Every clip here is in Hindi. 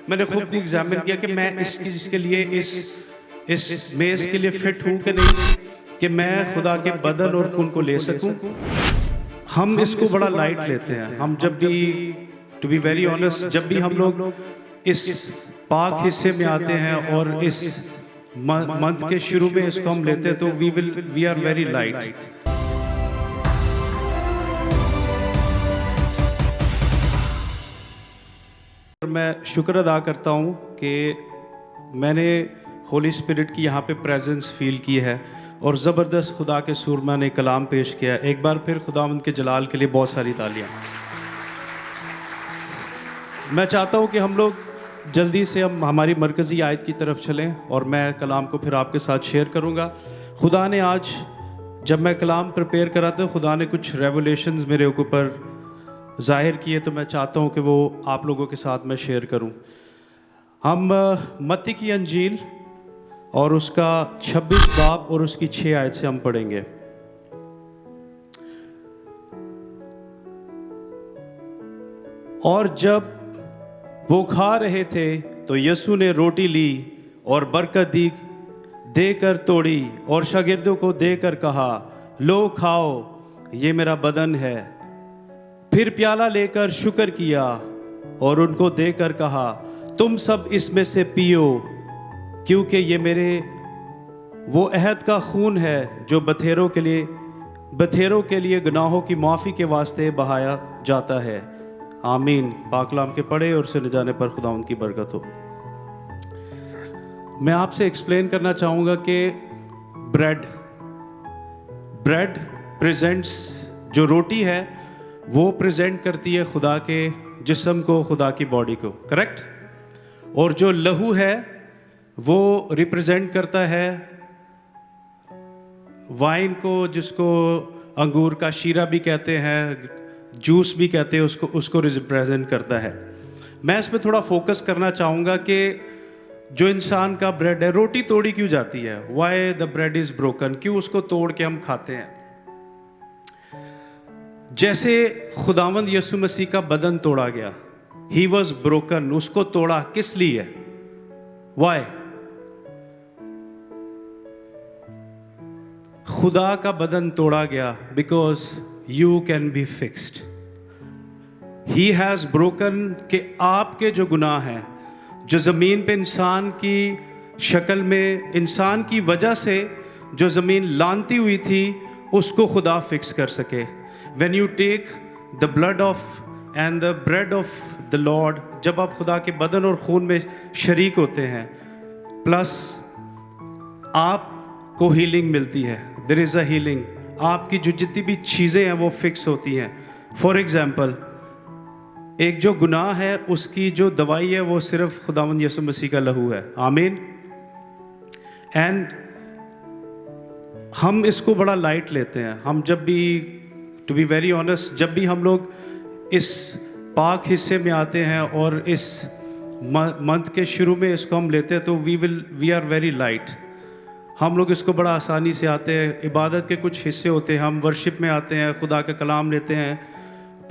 मैंने खुद भी एग्जामिन किया कि मैं इस चीज़ के लिए इस मेज़ के लिए फिट हूँ कि नहीं, कि मैं खुदा के बदन और खून को ले सकूँ। हम इसको बड़ा लाइट लेते हैं। हम जब भी, टू बी वेरी ऑनेस्ट, जब भी हम लोग इस पाक हिस्से में आते हैं और इस मंथ के शुरू में इसको हम लेते हैं, तो वी आर वेरी लाइट। मैं शुक्र अदा करता हूँ कि मैंने होली स्पिरिट की यहाँ पे प्रेजेंस फील की है और ज़बरदस्त खुदा के सूरमा ने कलाम पेश किया। एक बार फिर खुदावंद के जलाल के लिए बहुत सारी तालियाँ। मैं चाहता हूँ कि हम लोग जल्दी से हम हमारी मरकज़ी आयत की तरफ चलें और मैं कलाम को फिर आपके साथ शेयर करूँगा। खुदा ने आज जब मैं कलाम प्रिपेयर करा था, खुदा ने कुछ रेवलेशंस मेरे ऊपर ज़ाहिर किए, तो मैं चाहता हूँ कि वो आप लोगों के साथ मैं शेयर करूँ। हम मत्ती की अंजील और उसका 26 बाब और उसकी 6 आयत से हम पढ़ेंगे। और जब वो खा रहे थे तो यीशु ने रोटी ली और बरकत दी, देकर तोड़ी और शागिर्दों को देकर कहा, लो खाओ, ये मेरा बदन है। फिर प्याला लेकर शुक्र किया और उनको देकर कहा, तुम सब इसमें से पियो, क्योंकि ये मेरे वो अहद का खून है जो बथेरों के लिए गुनाहों की माफ़ी के वास्ते बहाया जाता है। आमीन। पाकलाम के पढ़े और सुने जाने पर खुदा उनकी बरकत हो। मैं आपसे एक्सप्लेन करना चाहूँगा कि ब्रेड प्रेजेंट्स, जो रोटी है वो प्रेजेंट करती है खुदा के जिस्म को, खुदा की बॉडी को, करेक्ट। और जो लहू है वो रिप्रेजेंट करता है वाइन को, जिसको अंगूर का शीरा भी कहते हैं, जूस भी कहते हैं, उसको रिप्रेजेंट करता है। मैं इस पर थोड़ा फोकस करना चाहूँगा कि जो इंसान का ब्रेड है, रोटी तोड़ी क्यों जाती है, why the bread is broken, क्यों उसको तोड़ के हम खाते हैं। जैसे खुदावंद यीशु मसीह का बदन तोड़ा गया, ही वॉज ब्रोकन, उसको तोड़ा किस लिए, वाई। खुदा का बदन तोड़ा गया because you can be fixed. He has broken, कि आपके जो गुनाह हैं, जो ज़मीन पे इंसान की शक्ल में, इंसान की वजह से जो ज़मीन लानती हुई थी, उसको खुदा फिक्स कर सके। When you take the blood of and the bread of the Lord, जब आप खुदा के बदन और खून में शरीक होते हैं, प्लस आपको हीलिंग मिलती है। There is a healing। आपकी जो जितनी भी चीज़ें हैं वो फिक्स होती हैं। फॉर एग्जाम्पल, एक जो गुनाह है उसकी जो दवाई है वो सिर्फ खुदावंद यीशु मसीह का लहू है। आमीन। एंड हम इसको बड़ा लाइट लेते हैं। हम जब भी, टू बी वेरी ऑनेस्ट, जब भी हम लोग इस पाक हिस्से में आते हैं और इस मंथ के शुरू में इसको हम लेते हैं, तो वी आर वेरी लाइट। हम लोग इसको बड़ा आसानी से आते हैं। इबादत के कुछ हिस्से होते हैं, हम वर्शिप में आते हैं, खुदा का कलाम लेते हैं,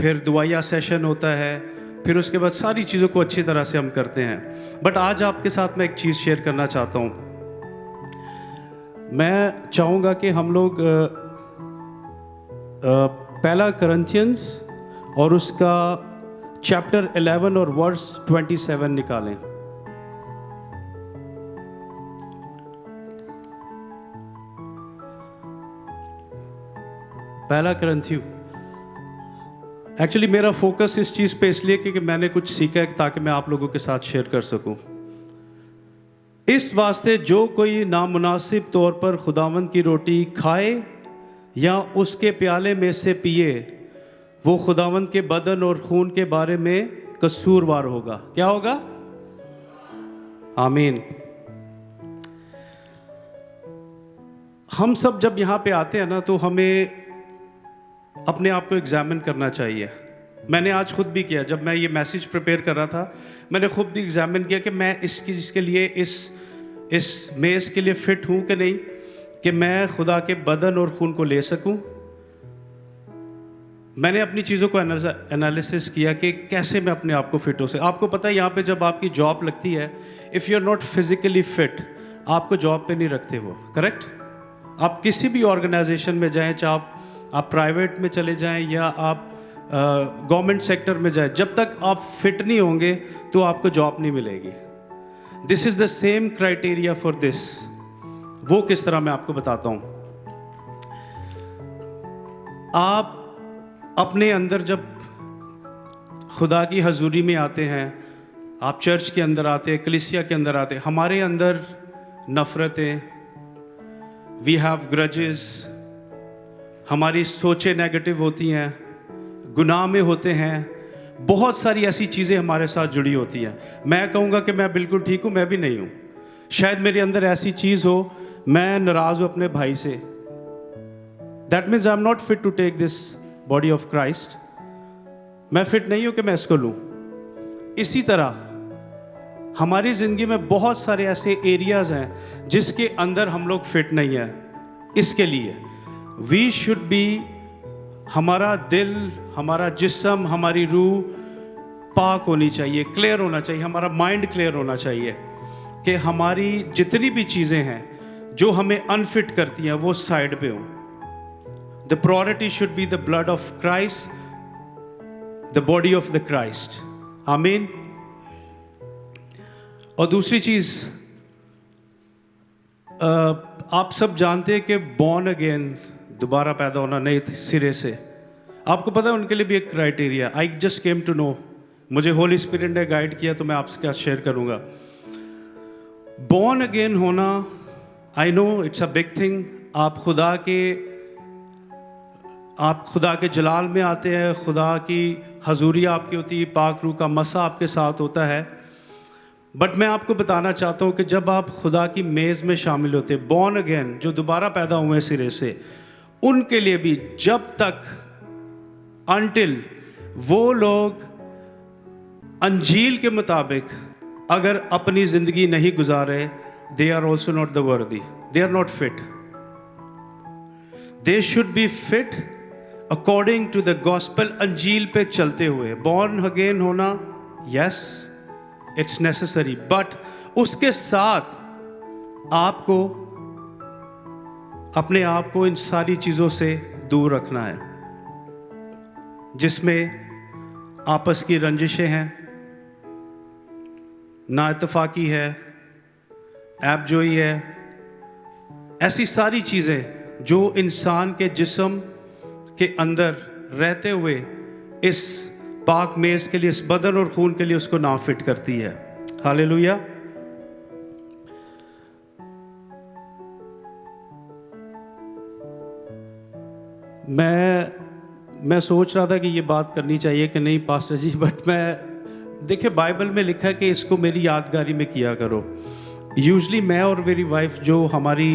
फिर दुआया सेशन होता है, फिर उसके बाद सारी चीज़ों को अच्छी तरह से हम करते हैं। बट आज आपके साथ मैं एक चीज़ शेयर करना चाहता हूँ। मैं चाहूँगा कि हम लोग पहला करंथियंस और उसका चैप्टर 11 और वर्स 27 निकालें। पहला करंथियु, एक्चुअली मेरा फोकस इस चीज़ पे इसलिए क्योंकि मैंने कुछ सीखा है ताकि मैं आप लोगों के साथ शेयर कर सकूं। इस वास्ते जो कोई नामुनासिब तौर पर खुदावंद की रोटी खाए या उसके प्याले में से पिए, वो खुदावंद के बदन और खून के बारे में कसूरवार होगा। क्या होगा? आमीन। हम सब जब यहाँ पे आते हैं ना, तो हमें अपने आप को एग्जामिन करना चाहिए। मैंने आज खुद भी किया, जब मैं ये मैसेज प्रिपेयर कर रहा था, मैंने खुद भी एग्जामिन किया कि मैं इस चीज़ के लिए, इस मेज़ के लिए फिट हूँ कि नहीं, कि मैं खुदा के बदन और खून को ले सकूं। मैंने अपनी चीज़ों को एनालिसिस किया कि कैसे मैं अपने आप को फिट हो सकता। आपको पता है यहाँ पे जब आपकी जॉब लगती है, if you are not physically fit, आपको जॉब पे नहीं रखते वो, करेक्ट। आप किसी भी ऑर्गेनाइजेशन में जाएं, चाहे आप प्राइवेट में चले जाएं या आप गवर्नमेंट सेक्टर में जाएं, जब तक आप फिट नहीं होंगे तो आपको जॉब नहीं मिलेगी। This is the same criteria for this. वो किस तरह मैं आपको बताता हूँ। आप अपने अंदर जब खुदा की हजूरी में आते हैं, आप चर्च के अंदर आते हैं, कलीसिया के अंदर आते हैं, हमारे अंदर नफ़रतें, वी हैव ग्रजेस, हमारी सोचें नेगेटिव होती हैं, गुनाह में होते हैं, बहुत सारी ऐसी चीज़ें हमारे साथ जुड़ी होती हैं। मैं कहूँगा कि मैं बिल्कुल ठीक हूँ, मैं भी नहीं हूँ। शायद मेरे अंदर ऐसी चीज़ हो, मैं नाराज़ हूँ अपने भाई से, that means I am not fit to take this body of Christ. मैं फिट नहीं हूं कि मैं इसको लूं। इसी तरह हमारी जिंदगी में बहुत सारे ऐसे एरियाज हैं जिसके अंदर हम लोग फिट नहीं है। इसके लिए वी शुड बी, हमारा दिल, हमारा जिस्म, हमारी रूह पाक होनी चाहिए, क्लियर होना चाहिए, हमारा माइंड क्लियर होना चाहिए कि हमारी जितनी भी चीज़ें हैं जो हमें अनफिट करती हैं वो साइड पे हों। The priority should be the blood of Christ, the body of the Christ. आमीन। और दूसरी चीज़, आप सब जानते हैं कि born again, दोबारा पैदा होना नए सिरे से, आपको पता है उनके लिए भी एक criteria. I just came to know, मुझे होली स्पिरिट ने गाइड किया तो मैं आपके साथ शेयर करूँगा। born again होना, I know it's a big thing। आप खुदा के जलाल में आते हैं, खुदा की हजूरी आपकी होती है, पाक रूह का मसा आपके साथ होता है। बट मैं आपको बताना चाहता हूँ कि जब आप खुदा की मेज़ में शामिल होते हैं, बॉर्न अगेन, जो दोबारा पैदा हुए सिरे से, उनके लिए भी जब तक अनटिल वो लोग अंजील के मुताबिक अगर अपनी ज़िंदगी नहीं गुजारे, they are also not the worthy, they are not fit. They should be fit according to the gospel, अंजील पे चलते हुए। बॉर्न अगेन होना, यस इट्स नेसेसरी, बट उसके साथ आपको अपने आप को इन सारी चीज़ों से दूर रखना है जिसमें आपस की रंजिशें हैं, नाइतफाकी है, ऐबजोई है, ऐसी सारी चीज़ें जो इंसान के जिस्म के अंदर रहते हुए इस पाक मेज़ के लिए, इस बदन और खून के लिए उसको ना फिट करती है। हालेलुया। मैं सोच रहा था कि ये बात करनी चाहिए कि नहीं पास्टर जी, बट देखिए बाइबल में लिखा है कि इसको मेरी यादगारी में किया करो। यूजली मैं और मेरी वाइफ, जो हमारी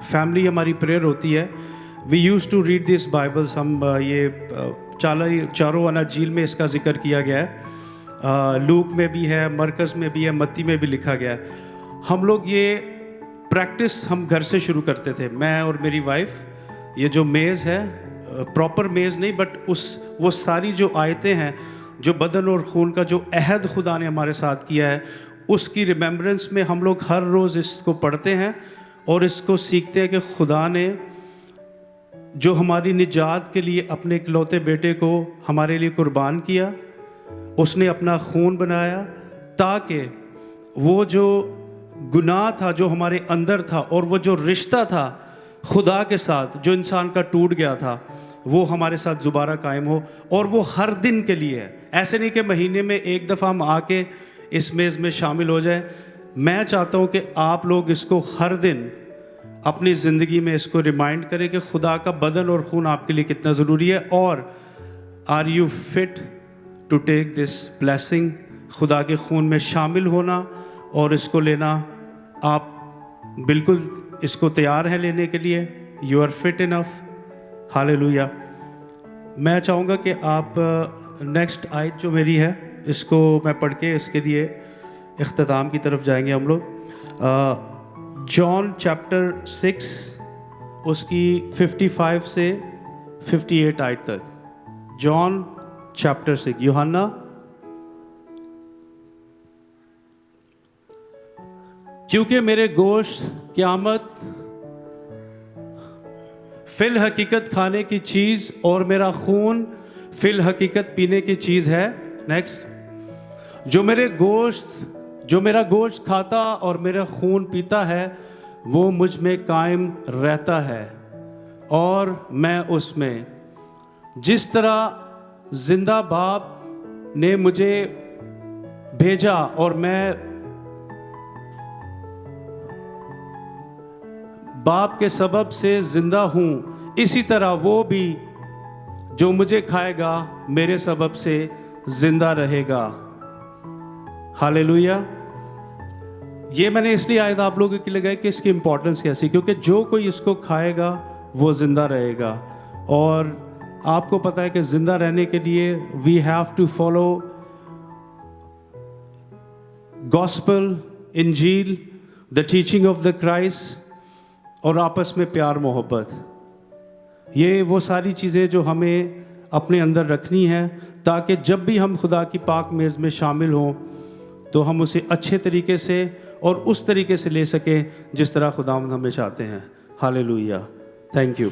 फैमिली हमारी प्रेयर होती है, we use to read this Bibles. हम ये चारों अनाजील में इसका जिक्र किया गया है, लूक में भी है, मरकज़ में भी है, मत्ती में भी लिखा गया है। हम लोग ये प्रैक्टिस हम घर से शुरू करते थे, मैं और मेरी वाइफ। ये जो मेज़ है, प्रॉपर मेज़ नहीं, बट वो सारी जो आयतें हैं, जो बदन और खून का जो अहद खुदा ने हमारे साथ किया है, उसकी रिमेम्बरेंस में हम लोग हर रोज़ इसको पढ़ते हैं और इसको सीखते हैं कि खुदा ने जो हमारी निजात के लिए अपने इकलौते बेटे को हमारे लिए कुर्बान किया, उसने अपना खून बनाया ताकि वो जो गुनाह था जो हमारे अंदर था और वो जो रिश्ता था खुदा के साथ जो इंसान का टूट गया था, वो हमारे साथ दोबारा कायम हो। और वो हर दिन के लिए है, ऐसे नहीं कि महीने में एक दफ़ा हम आके इस मेज़ में शामिल हो जाए। मैं चाहता हूँ कि आप लोग इसको हर दिन अपनी ज़िंदगी में इसको रिमाइंड करें कि खुदा का बदन और खून आपके लिए कितना ज़रूरी है, और are you fit to take this blessing, खुदा के खून में शामिल होना और इसको लेना। आप बिल्कुल इसको तैयार हैं लेने के लिए, you are fit enough. Hallelujah. मैं चाहूँगा कि आप नेक्स्ट आयत जो मेरी है इसको मैं पढ़ के इसके लिए इख्तिताम की तरफ जाएंगे हम लोग। जॉन चैप्टर 6 उसकी 55 से 58 आयत तक। जॉन चैप्टर 6, यूहन्ना क्योंकि मेरे गोश्त क़यामत फिल हकीकत खाने की चीज़ और मेरा खून फिल हकीकत पीने की चीज़ है। नेक्स्ट, जो मेरा गोश्त खाता और मेरा खून पीता है वो मुझ में कायम रहता है और मैं उसमें। जिस तरह जिंदा बाप ने मुझे भेजा और मैं बाप के सबब से जिंदा हूँ, इसी तरह वो भी जो मुझे खाएगा मेरे सबब से जिंदा रहेगा। हालेलुया। ये मैंने इसलिए आयत आप लोगों के लिए लगाई कि इसकी इंपॉर्टेंस कैसी, क्योंकि जो कोई इसको खाएगा वो जिंदा रहेगा। और आपको पता है कि जिंदा रहने के लिए we have to follow gospel, इंजील, the teaching of the Christ, और आपस में प्यार मोहब्बत। ये वो सारी चीज़ें जो हमें अपने अंदर रखनी है, ताकि जब भी हम खुदा की पाक मेज़ में शामिल हों तो हम उसे अच्छे तरीके से और उस तरीके से ले सकें जिस तरह खुदावंद हमें चाहते हैं। हालेलुया। Thank you.